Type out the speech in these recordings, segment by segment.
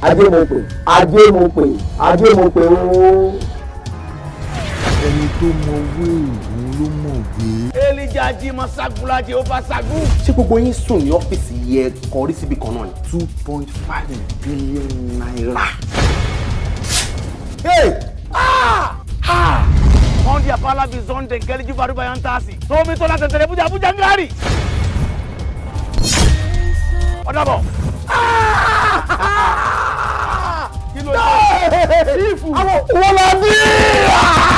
ajé mo pè ooo. ẹni tó mọ owó òun ló mọ̀ gbé. Elijah Jimoh Sagula Jehovah Sagu. ṣé gbogbo yín sùn ní ọ́fíìsì yẹ kọrí síbi kan náà ni. 2.5 billion naira. Hey! On dia pala bizon de gelji baru bayantasi. Somi tola tentere puja ngari. Odabo. Kilo Sifu. Awo wala bi.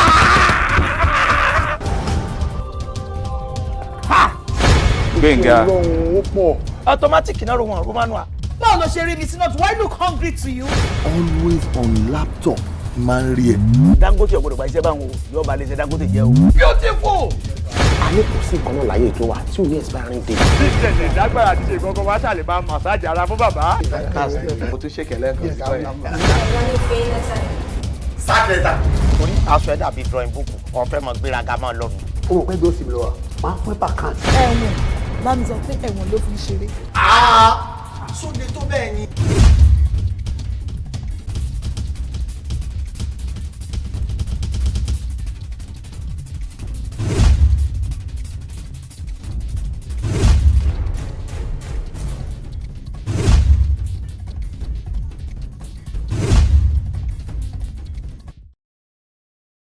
Benga. Automatic na roman romanwa. No, no, Sherry, it's not. Why look hungry to you? Always on laptop. Man rí ẹ. Dangote ogboro gba iṣẹ́ báwo yo ba le ṣe Dangote jẹ́ o. Beautiful. a ní kò sí nǹkan náà láyé tó wà tí ò ní expiring date. Business ìdágbára ti ṣe gangan wá ṣàlè máa massage ara fún bàbá. Mo tún ṣe kẹlẹ́ kan sí báyìí. Sack letter. Orí aṣọ ẹ̀dá bíi drawing book ọ̀fẹ́ mọ̀ gbéraga máa lọ mi. o mọ̀ pé bí ó sì lọ wà máa fún ẹ̀pà kan. Ẹ̀wọ̀n bá mi sọ pé ẹ̀wọ̀n ló fi ṣeré. Sóde tó bẹ́ẹ̀ ni.